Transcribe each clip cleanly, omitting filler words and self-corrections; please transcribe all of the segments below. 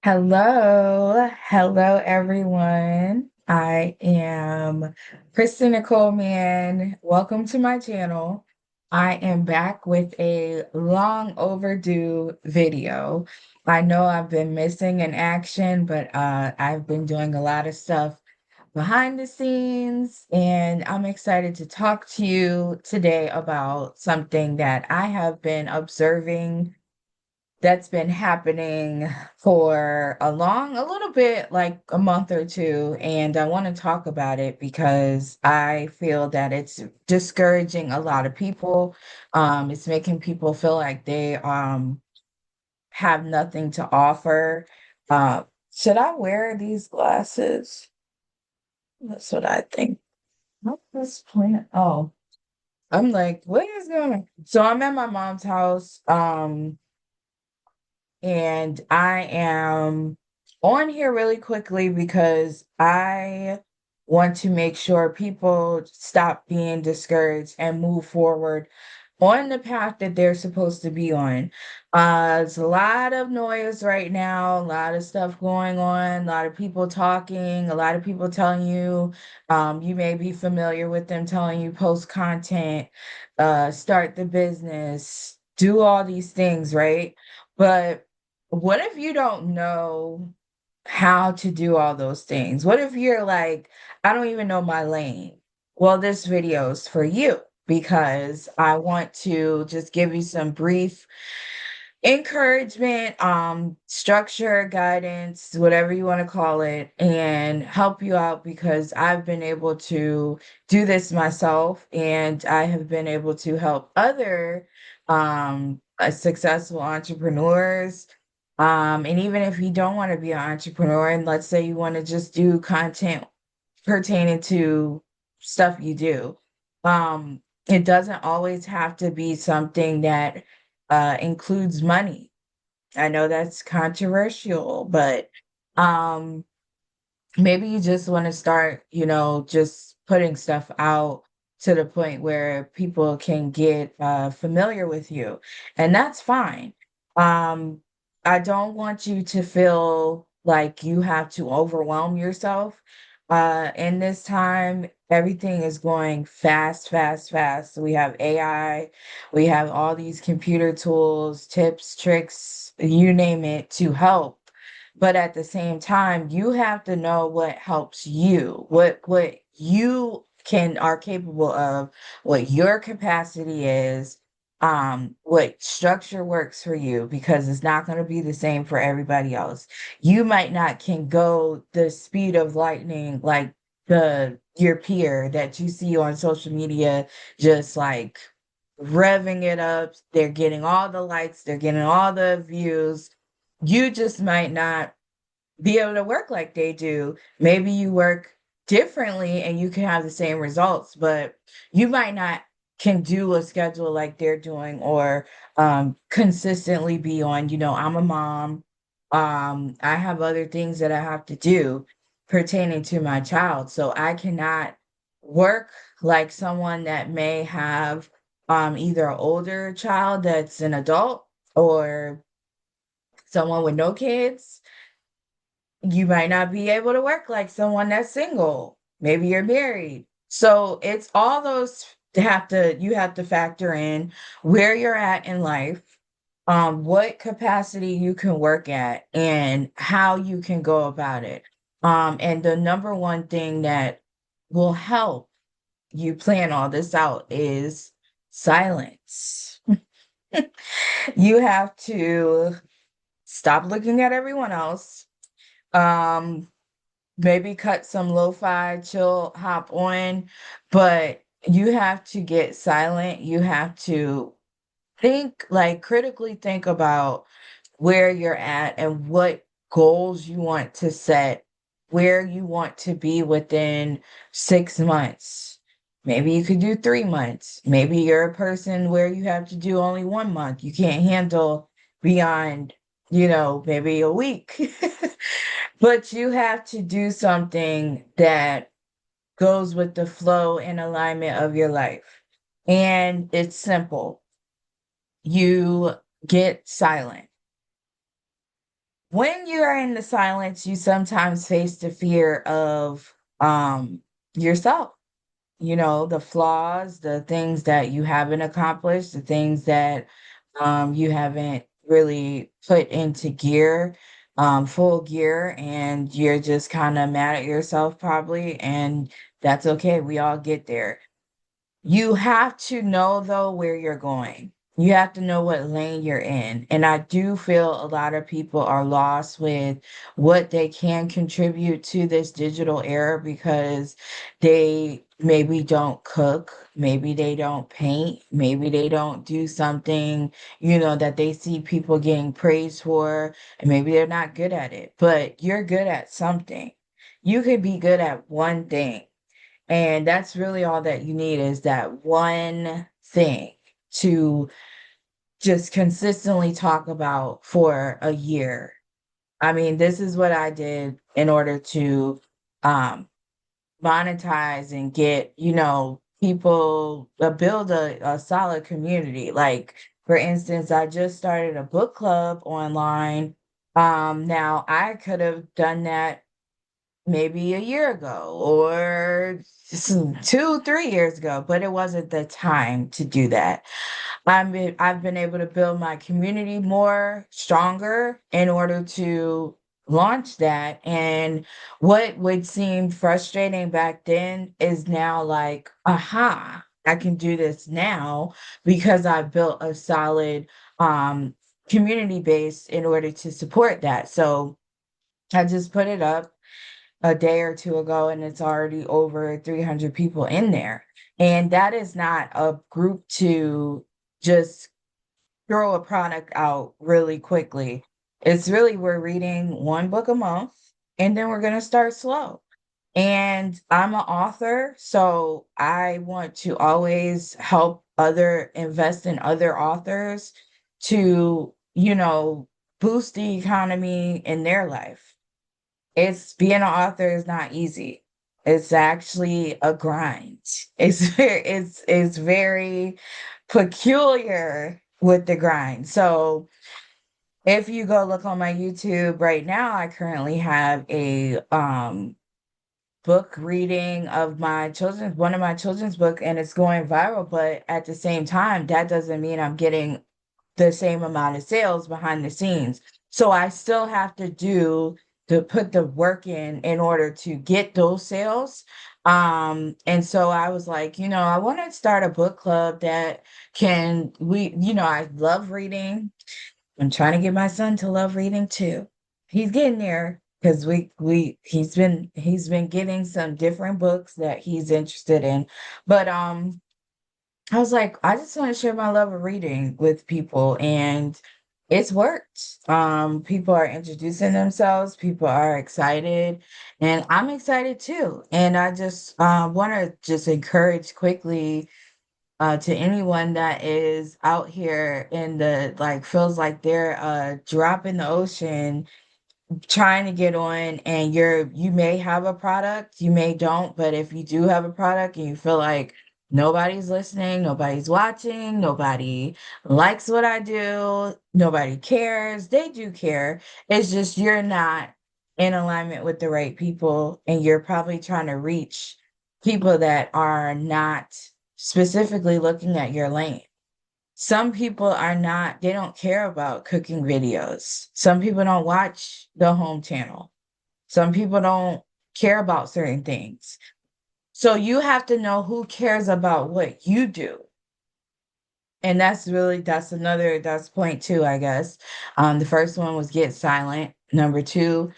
Hello, everyone. I am Kristen Nicole Mann. Welcome to my channel. I am back with a long overdue video. I know I've been missing in action, but I've been doing a lot of stuff behind the scenes, and I'm excited to talk to you today about something that I have been observing that's been happening for a little bit, like a month or two. And I want to talk about it because I feel that it's discouraging a lot of people. It's making people feel like they have nothing to offer. Should I wear these glasses? That's what I think. What's this plant? Oh, I'm like, what is going on? So I'm at my mom's house. And I am on here really quickly because I want to make sure people stop being discouraged and move forward on the path that they're supposed to be on. There's a lot of noise right now, a lot of stuff going on, a lot of people talking, a lot of people telling you, you may be familiar with them telling you post content, start the business, do all these things, right? But what if you don't know how to do all those things? What if you're like, I don't even know my lane? Well, this video is for you because I want to just give you some brief encouragement, structure, guidance, whatever you want to call it, and help you out because I've been able to do this myself and I have been able to help other successful entrepreneurs. And even if you don't want to be an entrepreneur, and let's say you want to just do content pertaining to stuff you do, it doesn't always have to be something that includes money. I know that's controversial, but um, maybe you just want to start, just putting stuff out to the point where people can get familiar with you, and that's fine. Um, I don't want you to feel like you have to overwhelm yourself. In this time, everything is going fast, fast, fast. We have AI, we have all these computer tools, tips, tricks, you name it, to help, but at the same time you have to know what helps you, what you can are capable of, what your capacity is, what structure works for you, because it's not going to be the same for everybody else. You might not can go the speed of lightning like the your peer that you see on social media, just like revving it up, they're getting all the likes, they're getting all the views. You just might not be able to work like they do. Maybe you work differently and you can have the same results, but you might not can do a schedule like they're doing, or consistently be on, I'm a mom. I have other things that I have to do pertaining to my child. So I cannot work like someone that may have either an older child that's an adult, or someone with no kids. You might not be able to work like someone that's single. Maybe you're married. So it's all those you have to factor in where you're at in life, what capacity you can work at, and how you can go about it. And the number one thing that will help you plan all this out is silence. You have to stop looking at everyone else. Um, Maybe cut some lo-fi, chill, hop on, but you have to get silent. You have to think, like critically think about where you're at and what goals you want to set, where you want to be within 6 months. Maybe you could do 3 months. Maybe you're a person where you have to do only 1 month. You can't handle beyond, maybe a week. But you have to do something that goes with the flow and alignment of your life. And it's simple. You get silent. When you're in the silence, you sometimes face the fear of yourself, you know, the flaws, the things that you haven't accomplished, the things that you haven't really put into gear, full gear, and you're just kind of mad at yourself probably, and that's okay. We all get there. You have to know though where you're going. You have to know what lane you're in. And I do feel a lot of people are lost with what they can contribute to this digital era because they maybe don't cook, maybe they don't paint, maybe they don't do something, you know, that they see people getting praised for, and maybe they're not good at it, but you're good at something. You could be good at one thing, and that's really all that you need is that one thing to just consistently talk about for a year. I mean, this is what I did in order to um, monetize and get, you know, people build a solid community. Like, for instance, I just started a book club online. Now I could have done that maybe a year ago or 2, 3 years ago, but it wasn't the time to do that. I've been able to build my community more stronger in order to launch that. And what would seem frustrating back then is now like, aha, I can do this now because I built a solid um community base in order to support that. So I just put it up a day or two ago, and it's already over 300 people in there. And that is not a group to just throw a product out really quickly. It's really, we're reading one book a month, and then we're going to start slow. And I'm an author, so I want to always help invest in other authors to, you know, boost the economy in their life. It's being an author is not easy. It's actually a grind. It's very peculiar with the grind. So if you go look on my YouTube right now, I currently have a book reading of one of my children's book, and it's going viral, but at the same time, that doesn't mean I'm getting the same amount of sales behind the scenes. So I still have to put the work in order to get those sales. And so I was like, you know, I want to start a book club that you know, I love reading. I'm trying to get my son to love reading too. He's getting there because he's been getting some different books that he's interested in. But I was like, I just want to share my love of reading with people, and it's worked. People are introducing themselves, people are excited, and I'm excited too. And I just want to just encourage quickly to anyone that is out here in the like feels like they're a drop in the ocean trying to get on, and you may have a product, you may don't, but if you do have a product and you feel like nobody's listening, nobody's watching, nobody likes what I do, nobody cares, they do care. It's just you're not in alignment with the right people, and you're probably trying to reach people that are not specifically looking at your lane. Some people are not, they don't care about cooking videos. Some people don't watch the home channel. Some people don't care about certain things. So you have to know who cares about what you do. And that's point two, I guess. The first one was get silent. Number two,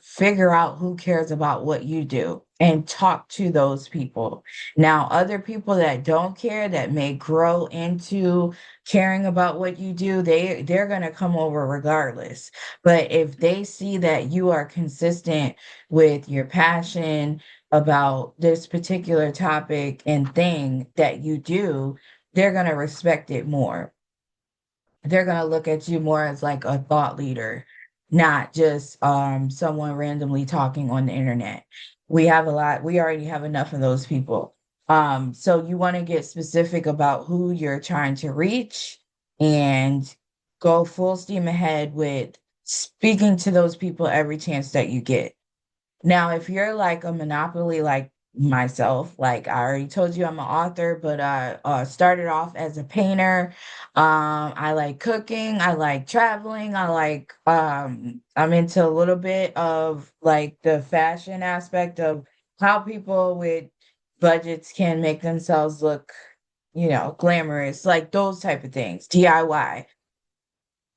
figure out who cares about what you do and talk to those people. Now, other people that don't care, that may grow into caring about what you do, they're going to come over regardless. But if they see that you are consistent with your passion about this particular topic and thing that you do, they're going to respect it more. They're gonna look at you more as like a thought leader, not just someone randomly talking on the internet. We already have enough of those people. So you want to get specific about who you're trying to reach and go full steam ahead with speaking to those people every chance that you get. Now, if you're like a monopoly like myself, like I already told you, I'm an author, but I started off as a painter. I like cooking, I like traveling, I'm into a little bit of like the fashion aspect of how people with budgets can make themselves look, glamorous, like those type of things, DIY.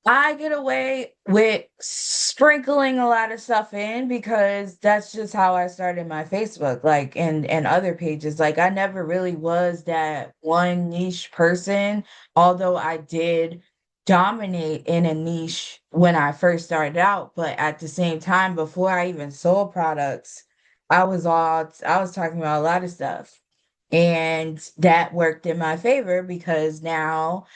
I get away with sprinkling a lot of stuff in because that's just how I started my Facebook, like and other pages. Like I never really was that one niche person, although I did dominate in a niche when I first started out. But at the same time, before I even sold products, I was talking about a lot of stuff. And that worked in my favor because now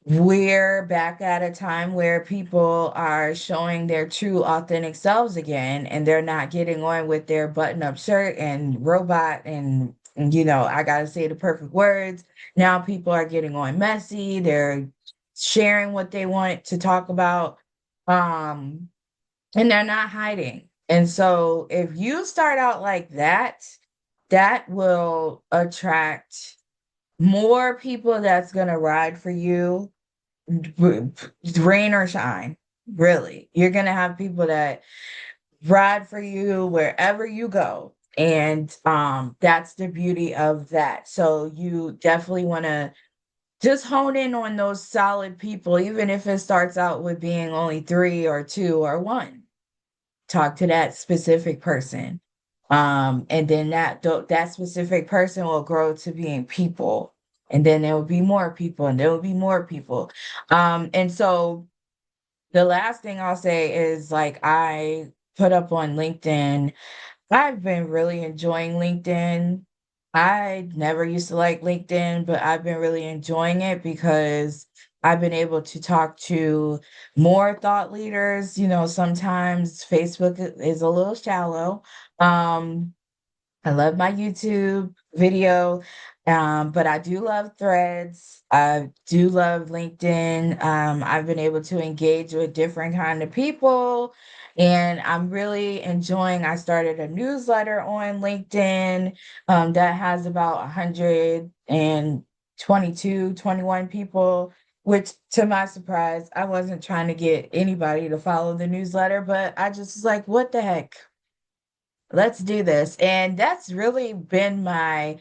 we're back at a time where people are showing their true authentic selves again, and they're not getting on with their button-up shirt and robot and I gotta say the perfect words. Now people are getting on messy, they're sharing what they want to talk about, um, and they're not hiding. And so if you start out like that, that will attract more people that's gonna ride for you r- rain or shine, really. You're gonna have people that ride for you wherever you go. And that's the beauty of that. So you definitely want to just hone in on those solid people, even if it starts out with being only three or two or one. Talk to that specific person. And then that specific person will grow to being people. And then there will be more people, and there will be more people. And so the last thing I'll say is like I put up on LinkedIn. I've been really enjoying LinkedIn. I never used to like LinkedIn, but I've been really enjoying it because I've been able to talk to more thought leaders. Sometimes Facebook is a little shallow. Um, I love my YouTube video, but I do love Threads. I do love LinkedIn. I've been able to engage with different kind of people, and I'm really enjoying. I started a newsletter on LinkedIn that has about 122, 21 people. Which, to my surprise, I wasn't trying to get anybody to follow the newsletter, but I just was like, what the heck? Let's do this. And that's really been my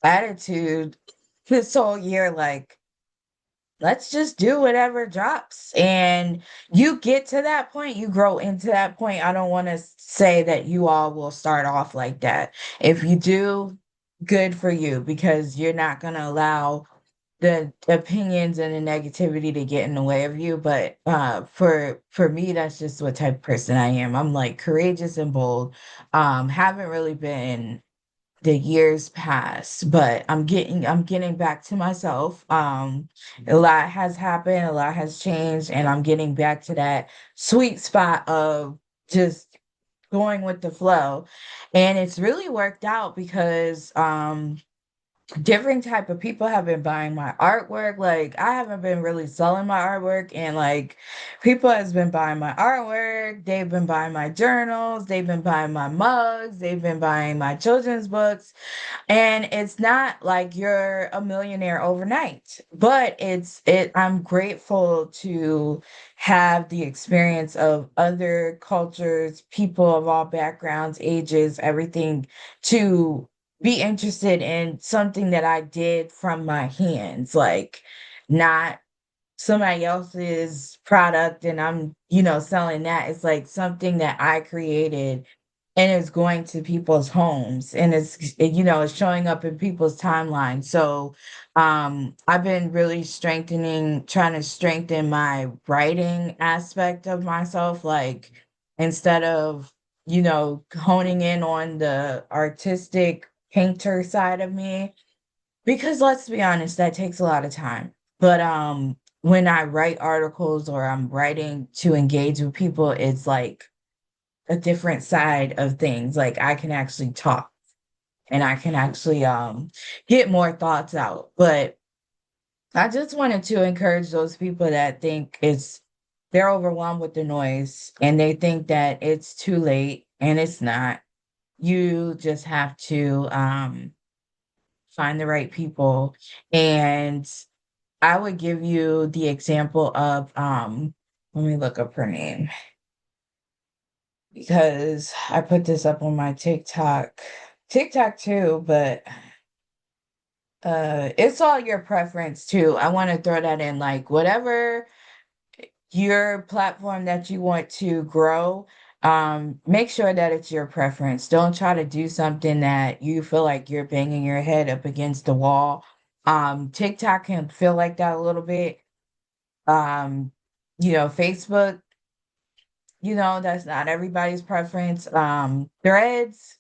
attitude this whole year. Like, let's just do whatever drops. And you get to that point, you grow into that point. I don't want to say that you all will start off like that. If you do, good for you because you're not going to allow the opinions and the negativity to get in the way of you. But for me, that's just what type of person I am. I'm like courageous and bold. Haven't really been the years past, but I'm getting back to myself. A lot has happened, a lot has changed, and I'm getting back to that sweet spot of just going with the flow. And it's really worked out because different type of people have been buying my artwork. Like I haven't been really selling my artwork, and like people has been buying my artwork, they've been buying my journals, they've been buying my mugs, they've been buying my children's books. And it's not like you're a millionaire overnight, but I'm grateful to have the experience of other cultures, people of all backgrounds, ages, everything, to be interested in something that I did from my hands, like not somebody else's product and I'm, selling that. It's like something that I created and it's going to people's homes and it's showing up in people's timelines. So I've been really trying to strengthen my writing aspect of myself, like instead of honing in on the artistic painter side of me, because let's be honest, that takes a lot of time. But when I write articles or I'm writing to engage with people, it's like a different side of things. Like I can actually talk and I can actually get more thoughts out. But I just wanted to encourage those people that think it's they're overwhelmed with the noise and they think that it's too late and it's not. You just have to find the right people. And I would give you the example of let me look up her name because I put this up on my TikTok too, but it's all your preference too. I want to throw that in, like whatever your platform that you want to grow, make sure that it's your preference. Don't try to do something that you feel like you're banging your head up against the wall. TikTok can feel like that a little bit. Um, Facebook, that's not everybody's preference. Threads,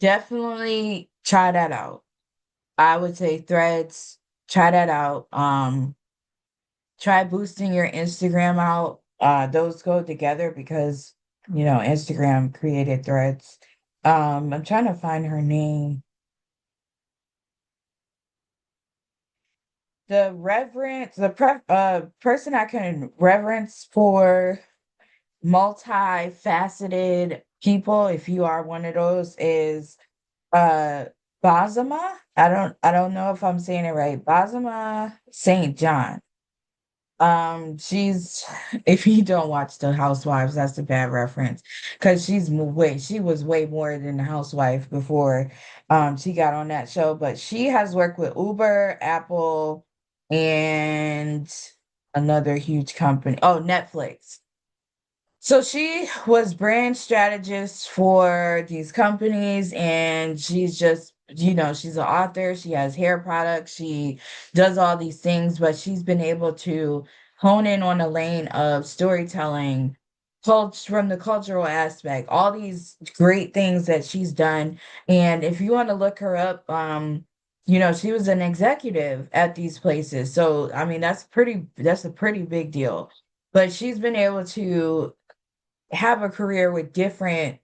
definitely try that out. I would say Threads, try that out. Try boosting your Instagram out. Those go together because, Instagram created Threads. I'm trying to find her name. Person I can reverence for multifaceted people, if you are one of those, is uh Bazama. I don't know if I'm saying it right. Bazama St. John. She's if you don't watch The Housewives, that's a bad reference because she was way more than a housewife before she got on that show. But she has worked with Uber, Apple, and another huge company. Oh, Netflix. So she was brand strategist for these companies, and she's just, she's an author. She has hair products. She does all these things, but she's been able to hone in on a lane of storytelling, from the cultural aspect, all these great things that she's done. And if you want to look her up, she was an executive at these places. So, I mean, that's a pretty big deal. But she's been able to have a career with different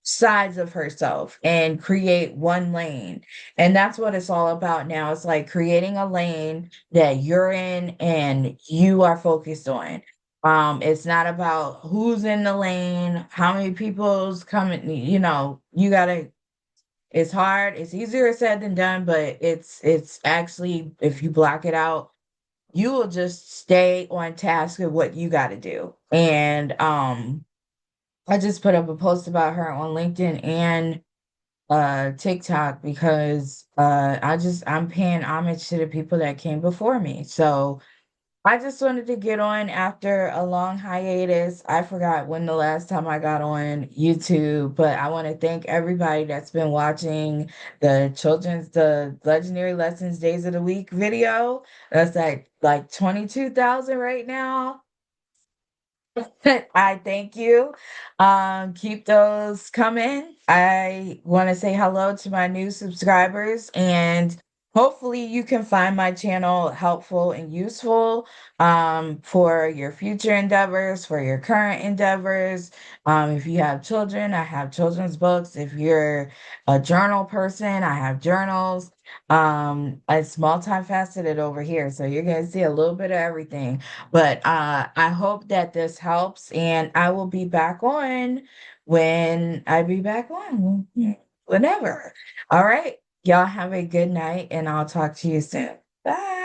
sides of herself and create one lane. And that's what it's all about now. It's like creating a lane that you're in and you are focused on. It's not about who's in the lane, how many people's coming, you gotta it's hard, it's easier said than done, but it's actually, if you block it out, you will just stay on task with what you gotta do. And I just put up a post about her on LinkedIn and TikTok because I'm paying homage to the people that came before me. So I just wanted to get on after a long hiatus. I forgot when the last time I got on YouTube, but I want to thank everybody that's been watching the Legendary Lessons Days of the Week video. That's like 22,000 right now. I thank you. Keep those coming. I want to say hello to my new subscribers, and hopefully you can find my channel helpful and useful for your future endeavors, for your current endeavors. If you have children, I have children's books. If you're a journal person, I have journals. It's multifaceted over here, so you're gonna see a little bit of everything. But I hope that this helps, and I will be back on when I be back on, whenever. All right. Y'all have a good night, and I'll talk to you soon. Bye.